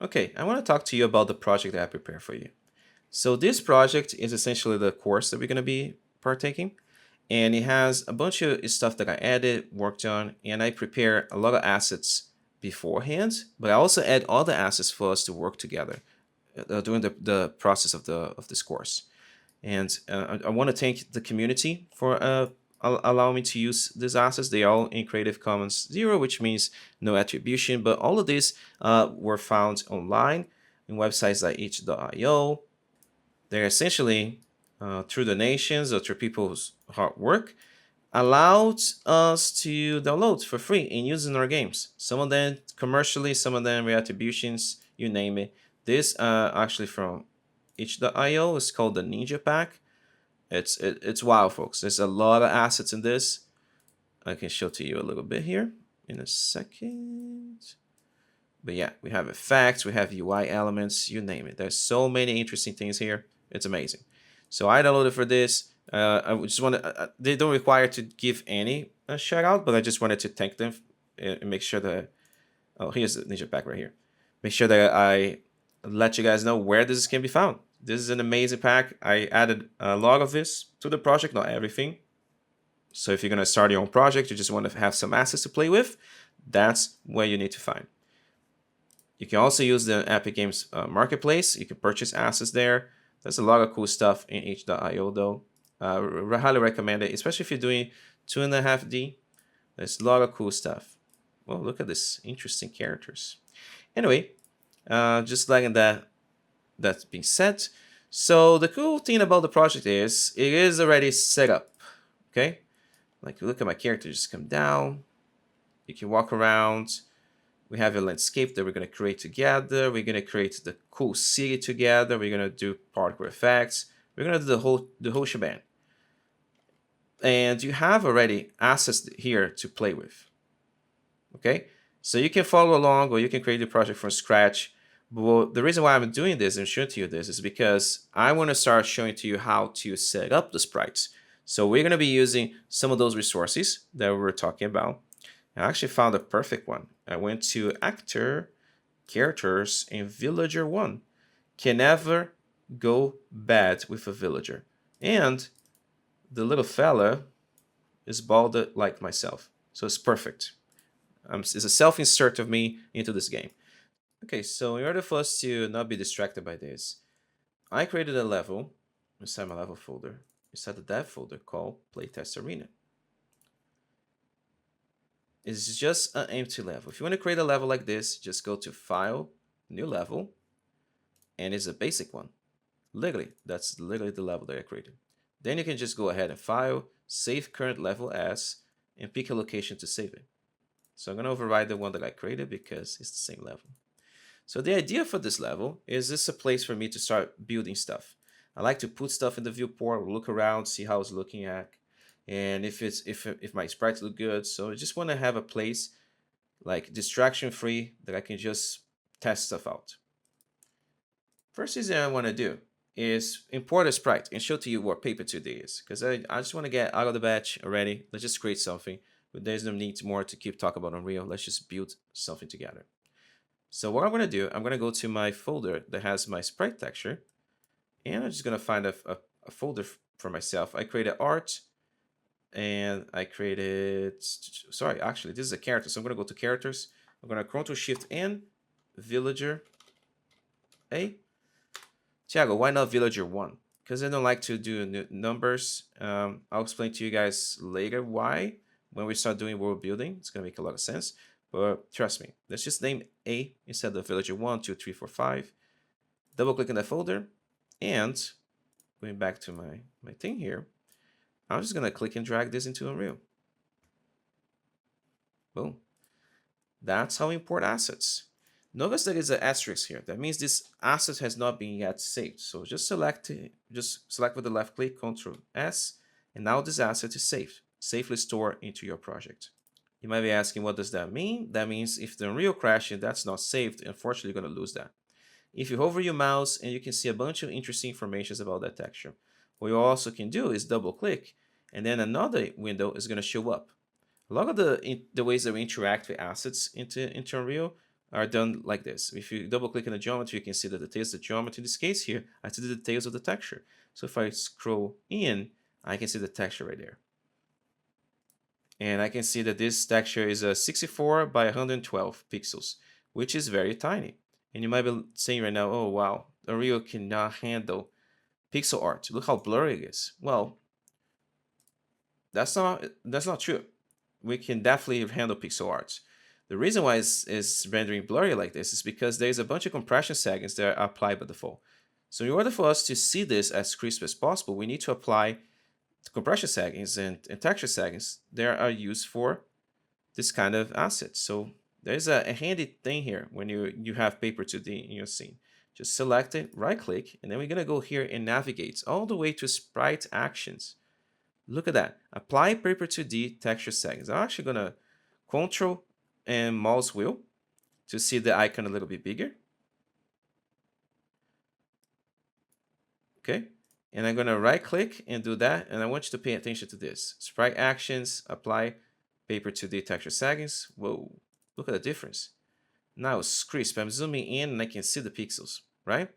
Okay, I want to talk to you about the project that I prepared for you. So this project is essentially the course that we're going to be partaking, and it has a bunch of stuff that I added, worked on, and I prepare a lot of assets beforehand, but I also add all the assets for us to work together during the process of this course. And I want to thank the community for allowing me to use these assets. They are all in Creative Commons 0, which means no attribution, but all of these were found online in websites like itch.io. They're essentially through donations or through people's hard work, allowed us to download for free and use in our games. Some of them commercially, some of them with attributions, you name it. This actually from itch.io is called the Ninja Pack. It's wild, folks. There's a lot of assets in this. I can show to you a little bit here in a second. But yeah, we have effects, we have UI elements, you name it. There's so many interesting things here. It's amazing. So I downloaded for this. I just want to. They don't require to give any shout out, but I just wanted to thank them and make sure that. Oh, here's the Ninja Pack right here. Make sure that I let you guys know where this can be found. This is an amazing pack. I added a lot of this to the project, not everything. So if you're gonna start your own project, you just want to have some assets to play with, that's where you need to find. You can also use the Epic Games Marketplace. You can purchase assets there. There's a lot of cool stuff in itch.io though. Highly recommend it, especially if you're doing 2.5D. There's a lot of cool stuff. Well, look at this interesting characters. Anyway, just like that's being said. So the cool thing about the project is it is already set up. Okay, like look at my character, just come down. You can walk around. We have a landscape that we're going to create together. We're going to create the cool city together. We're going to do parkour effects. We're going to do the whole shebang. And you have already assets here to play with. Okay, so you can follow along or you can create the project from scratch. But the reason why I'm doing this and showing to you this is because I want to start showing to you how to set up the sprites. So we're going to be using some of those resources that we were talking about. I actually found a perfect one. I went to actor, characters, and villager 1. Can never go bad with a villager. And the little fella is balded like myself. So it's perfect. It's a self-insert of me into this game. Okay, so in order for us to not be distracted by this, I created a level inside my level folder, inside the dev folder called Playtest Arena. It's just an empty level. If you want to create a level like this, just go to File, New Level, and it's a basic one. Literally, that's literally the level that I created. Then you can just go ahead and File, Save Current Level As, and pick a location to save it. So I'm going to override the one that I created because it's the same level. So the idea for this level is this a place for me to start building stuff. I like to put stuff in the viewport, look around, see how it's looking at, and if my sprites look good. So I just want to have a place like distraction free that I can just test stuff out. First thing I want to do is import a sprite and show to you what paper 2D is, because I just want to get out of the batch already. Let's just create something, but there's no need more to keep talking about Unreal. Let's just build something together. So what I'm going to do, I'm going to go to my folder that has my sprite texture, and I'm just going to find a folder for myself. I created art, and I created, sorry, actually, this is a character. So I'm going to go to characters. I'm going to Ctrl-Shift-N, villager A. Thiago, why not villager 1? Because I don't like to do numbers. I'll explain to you guys later why. When we start doing world building, it's going to make a lot of sense. But trust me, let's just name A instead of villager 1, 2, 3, 4, 5. Double click in that folder, and going back to my thing here, I'm just gonna click and drag this into Unreal. Boom. That's how we import assets. Notice there is an asterisk here. That means this asset has not been yet saved. So just select with the left click, Ctrl S, and now this asset is saved, safely stored into your project. You might be asking, what does that mean? That means if the Unreal crashes, that's not saved. Unfortunately, you're going to lose that. If you hover your mouse, and you can see a bunch of interesting information about that texture. What you also can do is double click, and then another window is going to show up. A lot of the ways that we interact with assets into Unreal are done like this. If you double click on the geometry, you can see the details of the geometry. In this case here, I see the details of the texture. So if I scroll in, I can see the texture right there. And I can see that this texture is a 64 by 112 pixels, which is very tiny. And you might be saying right now, oh wow, Unreal cannot handle pixel art. Look how blurry it is. Well, that's not true. We can definitely handle pixel art. The reason why it's rendering blurry like this is because there's a bunch of compression settings that are applied by default. So in order for us to see this as crisp as possible, we need to apply compression settings and texture settings that are used for this kind of asset. So there's a handy thing here when you have Paper 2D in your scene. Just select it, right click, and then we're gonna go here and navigate all the way to Sprite Actions. Look at that. Apply Paper 2D texture settings. I'm actually gonna Control and mouse wheel to see the icon a little bit bigger. Okay, and I'm gonna right click and do that, and I want you to pay attention to this. Sprite Actions, apply Paper 2D texture settings. Whoa, look at the difference. Now it's crisp. I'm zooming in and I can see the pixels, right?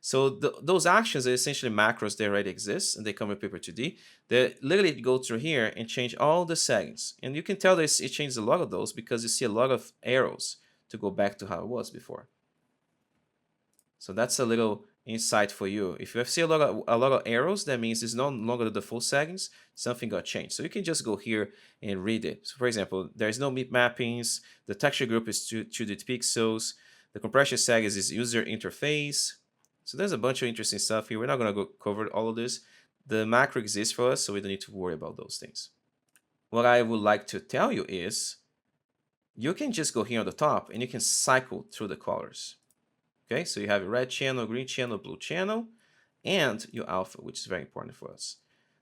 So those actions are essentially macros that already exist and they come with Paper 2D. They literally go through here and change all the settings. And you can tell that it changes a lot of those because you see a lot of arrows to go back to how it was before. So that's a little insight for you. If you see a lot of arrows, that means it's no longer the default settings, something got changed. So you can just go here and read it. So for example, there's no meat mappings, the texture group is 2D pixels, the compression settings is user interface. So there's a bunch of interesting stuff here. We're not gonna go cover all of this. The macro exists for us, so we don't need to worry about those things. What I would like to tell you is, you can just go here on the top and you can cycle through the colors. Okay, so you have your red channel, green channel, blue channel, and your alpha, which is very important for us.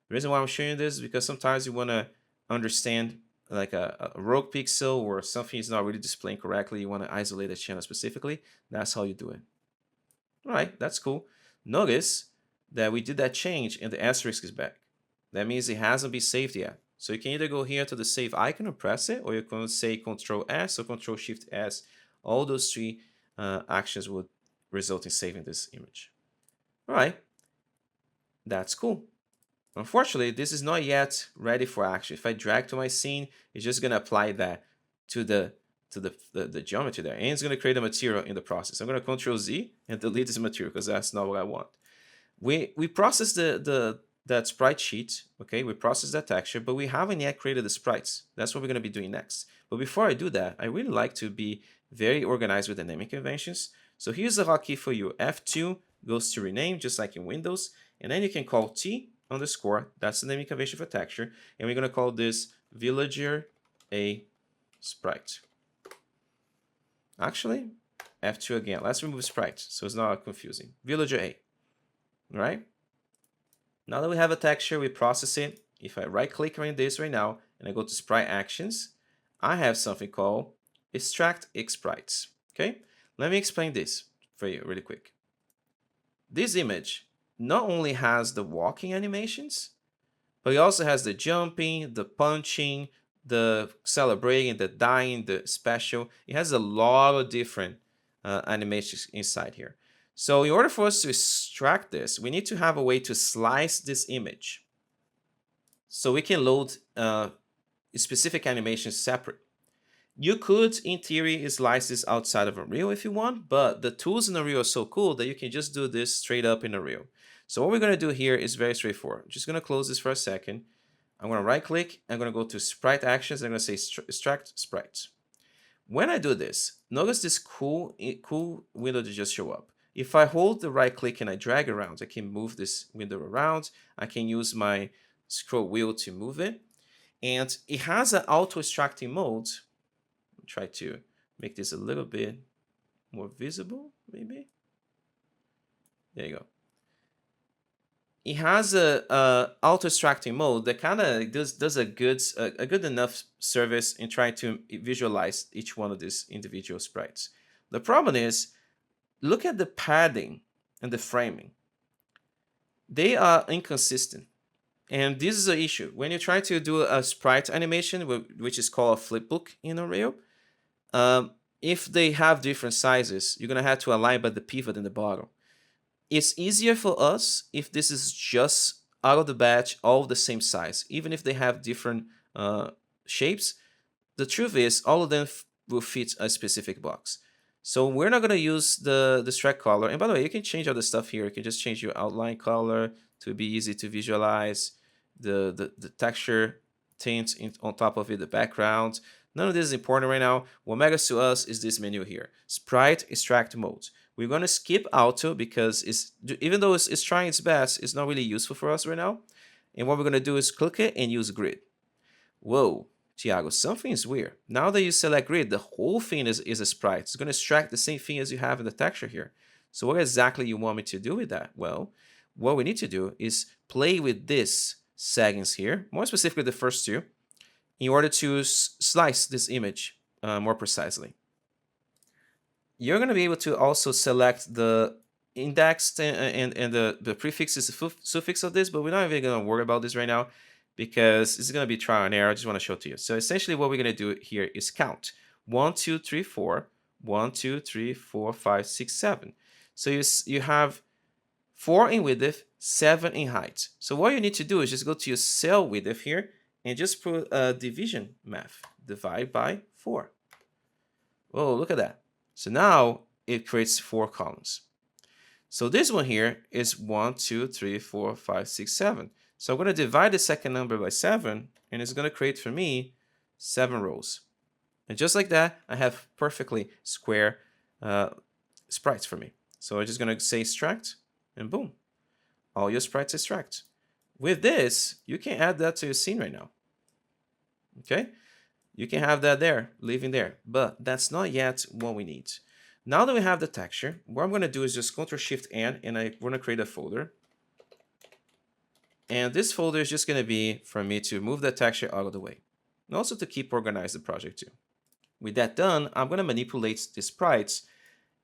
The reason why I'm showing you this is because sometimes you want to understand like a rogue pixel or something is not really displaying correctly. You want to isolate a channel specifically. That's how you do it. All right, that's cool. Notice that we did that change and the asterisk is back. That means it hasn't been saved yet. So you can either go here to the save icon and press it, or you can say Control S or Control Shift S. All those three actions would result in saving this image. All right, that's cool. Unfortunately, this is not yet ready for action. If I drag to my scene, it's just gonna apply that to the geometry there, and it's gonna create a material in the process. I'm gonna Control Z and delete this material because that's not what I want. We processed that sprite sheet, okay? We processed that texture, but we haven't yet created the sprites. That's what we're gonna be doing next. But before I do that, I really like to be very organized with the naming conventions. So here's the hotkey for you. F2 goes to rename, just like in Windows. And then you can call T underscore, that's the naming convention for texture. And we're gonna call this villager a sprite. Actually, F2 again. Let's remove sprite so it's not confusing. Villager A, all right? Now that we have a texture, we process it. If I right click on this right now and I go to sprite actions, I have something called extract sprites, okay? Let me explain this for you really quick. This image not only has the walking animations, but it also has the jumping, the punching, the celebrating, the dying, the special. It has a lot of different animations inside here. So in order for us to extract this, we need to have a way to slice this image so we can load specific animations separate. You could, in theory, slice this outside of Unreal if you want, but the tools in Unreal are so cool that you can just do this straight up in Unreal. So what we're going to do here is very straightforward. I'm just going to close this for a second. I'm going to right click. I'm going to go to Sprite Actions. I'm going to say Extract Sprites. When I do this, notice this cool window to just show up. If I hold the right click and I drag around, I can move this window around. I can use my scroll wheel to move it. And it has an auto-extracting mode. Try to make this a little bit more visible, maybe. There you go. It has a auto-extracting mode that kind of does a good enough service in trying to visualize each one of these individual sprites. The problem is, look at the padding and the framing. They are inconsistent. And this is an issue. When you try to do a sprite animation, which is called a flipbook in Unreal, if they have different sizes, you're going to have to align by the pivot in the bottom. It's easier for us if this is just out of the batch, all the same size, even if they have different shapes. The truth is, all of them will fit a specific box. So we're not going to use the strike color. And by the way, you can change all the stuff here. You can just change your outline color to be easy to visualize, the texture tint on top of it, the background. None of this is important right now. What matters to us is this menu here, Sprite Extract Mode. We're going to skip Auto because even though it's trying its best, it's not really useful for us right now. And what we're going to do is click it and use Grid. Whoa, Thiago, something is weird. Now that you select Grid, the whole thing is a sprite. It's going to extract the same thing as you have in the texture here. So what exactly you want me to do with that? Well, what we need to do is play with these settings here, more specifically the first two, in order to slice this image more precisely. You're going to be able to also select the index and the prefixes, suffix of this, but we're not even going to worry about this right now because it's going to be trial and error. I just want to show it to you. So essentially what we're going to do here is count 1, 2, 3, 4, 1, 2, 3, 4, 5, 6, 7. So you have 4 in width, 7 in height. So what you need to do is just go to your cell width here and just put a division math. Divide by 4. Oh, look at that. So now it creates 4 columns. So this one here is 1, 2, 3, 4, 5, 6, 7. So I'm going to divide the second number by 7, and it's going to create for me 7 rows. And just like that, I have perfectly square sprites for me. So I'm just going to say extract, and boom, all your sprites extract. With this, you can add that to your scene right now. Okay? You can have that there, leaving there, but that's not yet what we need. Now that we have the texture, what I'm going to do is just Ctrl-Shift-N, and I'm going to create a folder. And this folder is just going to be for me to move the texture out of the way, and also to keep organized the project too. With that done, I'm going to manipulate the sprites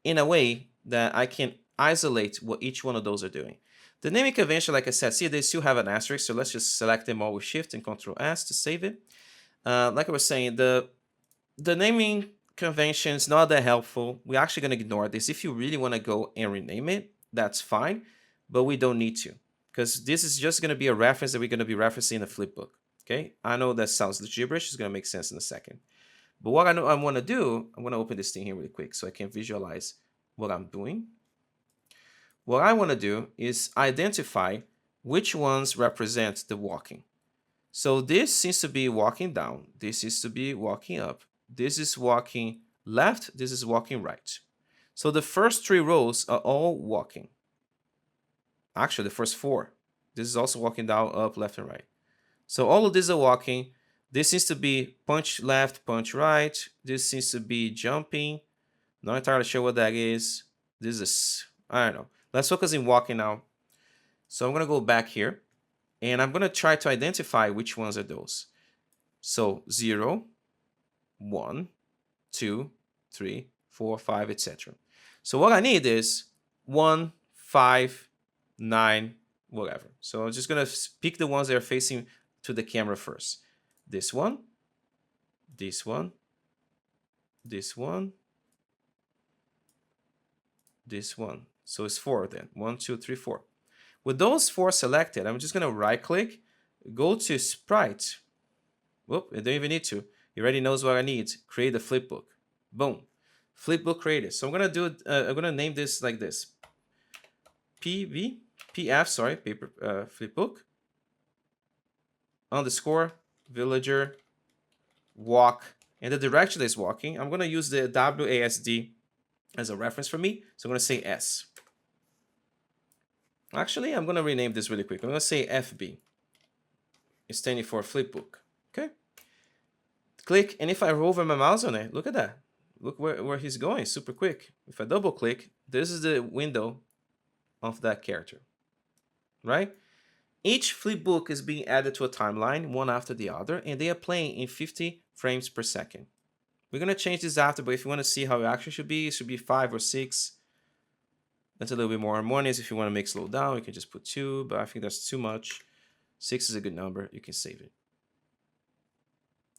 in a way that I can isolate what each one of those are doing. The naming convention, like I said, see, they still have an asterisk, so let's just select them all with Shift and Ctrl-S to save it. Like I was saying, the naming convention is not that helpful. We're actually going to ignore this. If you really want to go and rename it, that's fine, but we don't need to, because this is just going to be a reference that we're going to be referencing in the flipbook. Okay, I know that sounds gibberish. It's going to make sense in a second. But what I want to do, I'm going to open this thing here really quick so I can visualize what I'm doing. What I want to do is identify which ones represent the walking. So this seems to be walking down. This seems to be walking up. This is walking left. This is walking right. So the first 3 rows are all walking. Actually, the first 4. This is also walking down, up, left, and right. So all of these are walking. This seems to be punch left, punch right. This seems to be jumping. Not entirely sure what that is. This is, I don't know. Let's focus in walking now. So I'm going to go back here, and I'm going to try to identify which ones are those. So 0, 1, 2, 3, 4, 5, etc. So what I need is 1, 5, 9, whatever. So I'm just going to pick the ones that are facing to the camera first. This one, this one, this one, this one. So it's 4 then. 1, 2, 3, 4. With those 4 selected, I'm just going to right click, go to Sprite. Whoop, I don't even need to. He already knows what I need. Create a flipbook. Boom. Flipbook created. So I'm going to do I'm going to name this like this. PF, sorry, paper flipbook underscore villager walk, and the direction that is walking, I'm going to use the WASD as a reference for me. So I'm going to say S. Actually, I'm going to rename this really quick. I'm going to say FB. It's standing for flipbook. Okay. Click, and if I hover my mouse on it, look at that. Look where he's going, super quick. If I double click, this is the window of that character, right? Each flipbook is being added to a timeline, one after the other, and they are playing in 50 frames per second. We're going to change this after, but if you want to see how it actually should be, it should be 5 or 6. That's a little bit more harmonious. If you want to make slow down, you can just put 2, but I think that's too much. 6 is a good number. You can save it.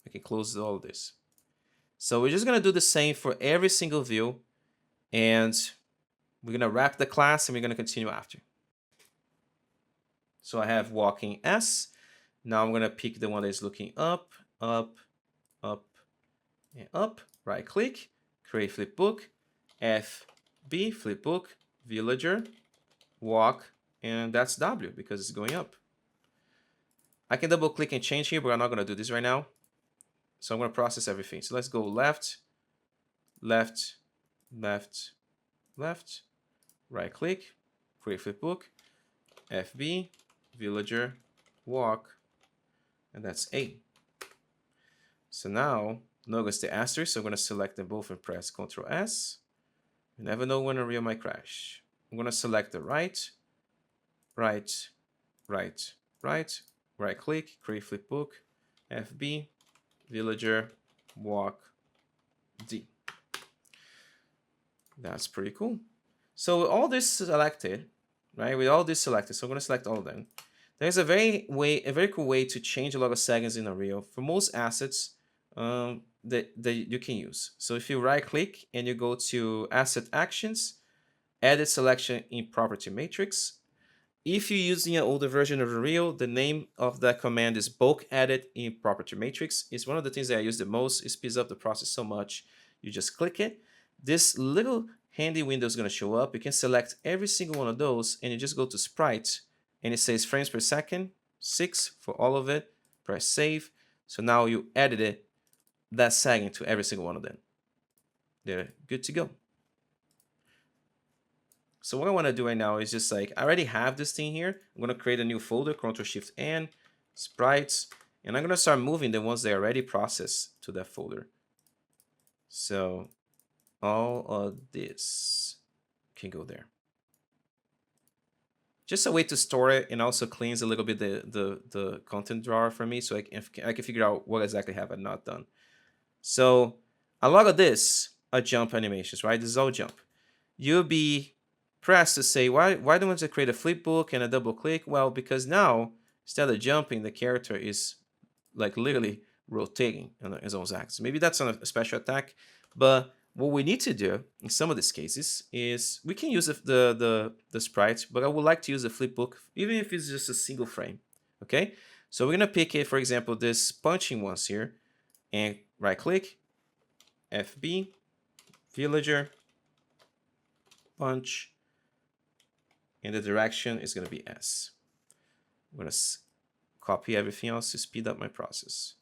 I can close all of this. So we're just gonna do the same for every single view, and we're gonna wrap the class and we're gonna continue after. So I have walking S. Now I'm gonna pick the one that is looking up, up, up, and up. Right click, create flipbook, FB, flipbook, villager, walk, and that's W because it's going up. I can double click and change here, but I'm not gonna do this right now. So I'm gonna process everything. So let's go left, left, left, left, right click, create flipbook, FB, villager, walk, and that's A. So now notice the asterisk, so I'm gonna select them both and press Ctrl S. You never know when Unreal might crash. I'm gonna select the right, right, right, right, right click, create flipbook, FB, villager, walk, D. That's pretty cool. So with all this selected, right? With all this selected, so I'm gonna select all of them. There's a very cool way to change a lot of settings in Unreal for most assets that you can use. So if you right click and you go to Asset Actions, Edit Selection in Property Matrix. If you're using an older version of Unreal, the name of that command is Bulk Edit in Property Matrix. It's one of the things that I use the most. It speeds up the process so much. You just click it. This little handy window is going to show up. You can select every single one of those and you just go to Sprite and it says frames per second, 6 for all of it. Press save. So now you edited that setting to every single one of them. They're good to go. So what I want to do right now is just like, I already have this thing here. I'm going to create a new folder, Ctrl-Shift-N, sprites, and I'm going to start moving the ones that are already processed to that folder. So all of this can go there. Just a way to store it and also cleans a little bit the content drawer for me so I can figure out what exactly have I not done. So a lot of this are jump animations, right? This is all jump. You'll be pressed to say, why don't I just create a flipbook and a double click? Well, because now instead of jumping, the character is like literally rotating on his own axis. Maybe that's on a special attack, but what we need to do in some of these cases is we can use the sprites, but I would like to use a flipbook, even if it's just a single frame. Okay, so we're gonna pick it, for example, this punching ones here, and right click, FB, villager, punch, and the direction is going to be S. I'm going to copy everything else to speed up my process.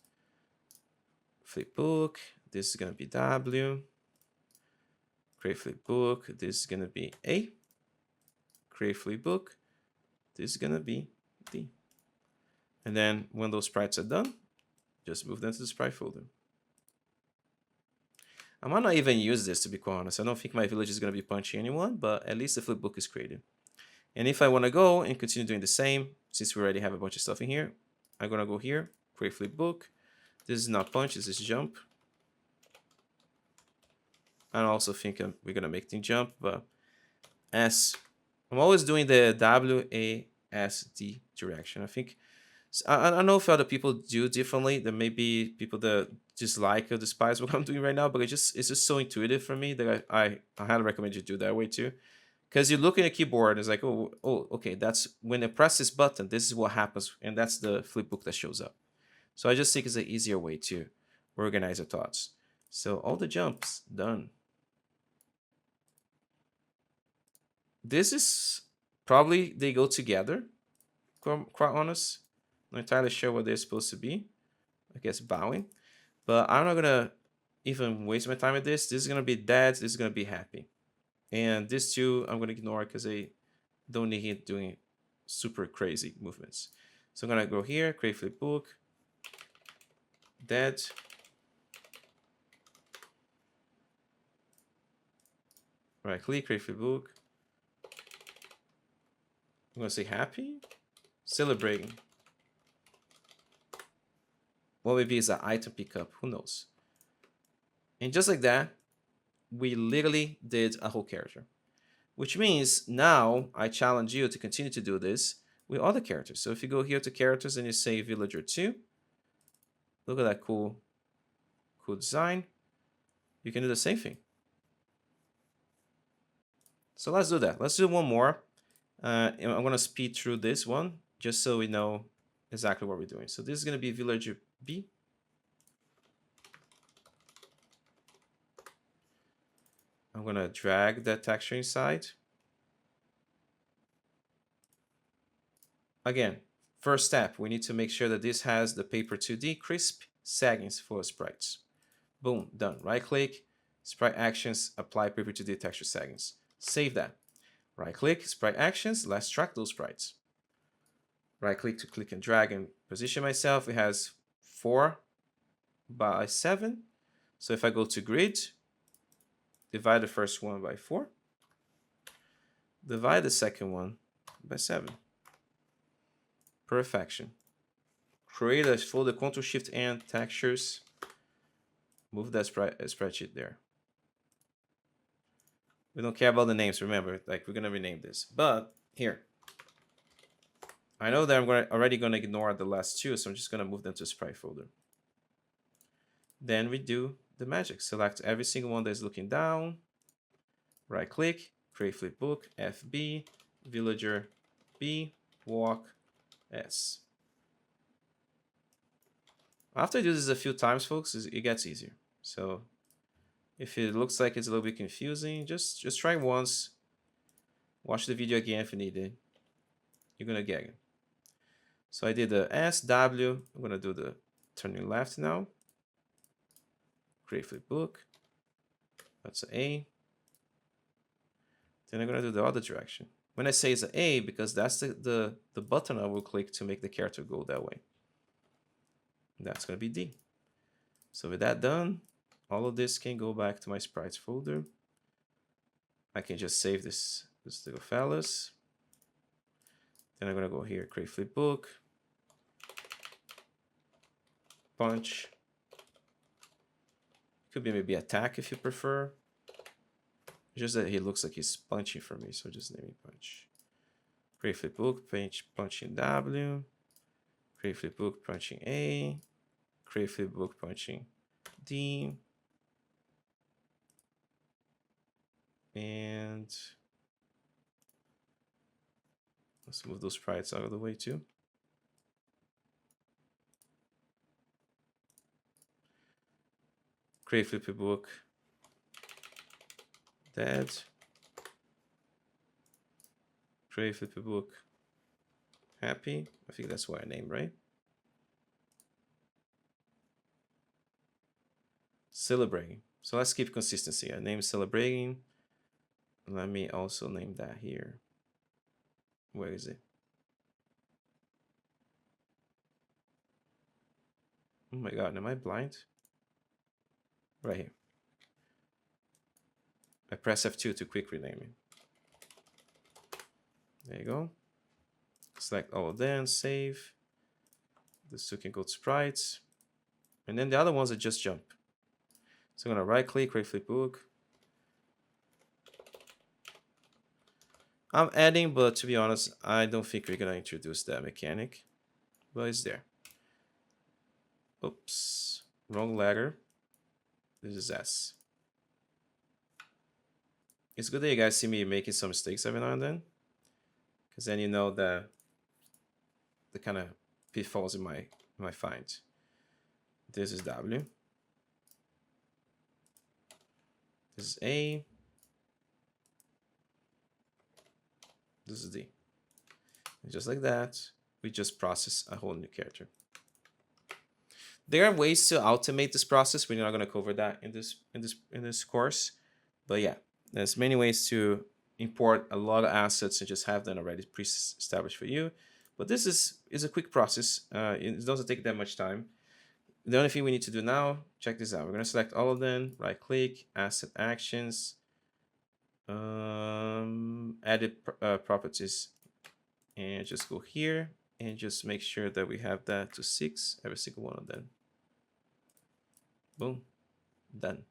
Flipbook, this is going to be W. Create flipbook, this is going to be A. Create flipbook, this is going to be D. And then when those sprites are done, just move them to the sprite folder. I might not even use this, to be quite honest. I don't think my village is going to be punching anyone, but at least the flipbook is created. And if I want to go and continue doing the same, since we already have a bunch of stuff in here, I'm going to go here, create flipbook. This is not punch, this is jump. I also think we're going to make things jump, but S. I'm always doing the WASD direction. I think, I don't know if other people do differently. There may be people that dislike or despise what I'm doing right now, but it's just so intuitive for me that I highly recommend you do that way too. Because you look at the keyboard, it's like, oh, okay, that's when I press this button, this is what happens, and that's the flipbook that shows up. So I just think it's an easier way to organize your thoughts. So all the jumps done. This is probably they go together, quite honest. Not entirely sure what they're supposed to be. I guess bowing. But I'm not gonna even waste my time with this. This is gonna be dead, this is gonna be happy. And this two I'm gonna ignore because they don't need it doing super crazy movements. So I'm gonna go here, create flipbook, dead. Right click, create flipbook. I'm gonna say happy, celebrating. What maybe is an item pickup, who knows? And just like that, we literally did a whole character. Which means now I challenge you to continue to do this with other characters. So if you go here to characters and you say villager 2, look at that cool design. you can do the same thing. So let's do that. Let's do one more. I'm going to speed through this one just so we know exactly what we're doing. So this is going to be villager B. I'm going to drag that texture inside. Again, first step, we need to make sure that this has the Paper 2D crisp saggings for sprites. Boom, done. Right click, sprite actions, apply Paper 2D texture saggings. Save that. Right click, sprite actions, let's track those sprites. Right click to click and drag and position myself. It has 4 by 7. So if I go to grid, divide the first one by 4, divide the second one by 7. Perfection. Create a folder, Ctrl Shift N, textures, move that spreadsheet there. We don't care about the names, remember, like we're gonna rename this. But here, I know that I'm already gonna ignore the last two, so I'm just gonna move them to sprite folder. Then we do the magic. Select every single one that's looking down, right click, create flipbook, FB, villager B, walk S. After you do this a few times, folks, it gets easier. So if it looks like it's a little bit confusing, just try once. Watch the video again if you need it. You're gonna get it. So I did the SW. I'm gonna do the turning left now. Create flipbook. That's an A. Then I'm gonna do the other direction. When I say it's an A, because that's the button I will click to make the character go that way. That's gonna be D. So with that done, all of this can go back to my sprites folder. I can just save this little fellas. Then I'm gonna go here, create flipbook, punch. Could be maybe attack if you prefer. Just that he looks like he's punching for me, so just name it punch. Create flipbook, punching W. Create flipbook, punching A. Create flipbook, punching D. And let's move those sprites out of the way too. Create flipbook, dead. Create flipbook, happy. I think that's what I named, right? Celebrating. So let's keep consistency. I named celebrating. Let me also name that here. Where is it? Oh my god, am I blind? Right here. I press F2 to quick rename it. There you go. Select all of them, save. This two can go to sprites. And then the other ones are just jump. So I'm gonna right click, create flipbook. I'm adding, but to be honest, I don't think we're gonna introduce that mechanic. But it's there. Oops, wrong letter. This is S. It's good that you guys see me making some mistakes every now and then, because then you know the kind of pitfalls in my find. This is W. This is A. This is D. And just like that, we just process a whole new character. There are ways to automate this process. We're not going to cover that in this course, but yeah, there's many ways to import a lot of assets and just have them already pre-established for you. But this is a quick process. It doesn't take that much time. The only thing we need to do now, check this out. We're going to select all of them, right click, asset actions, edit properties, and just go here and just make sure that we have that to 6, every single one of them. Boom, done.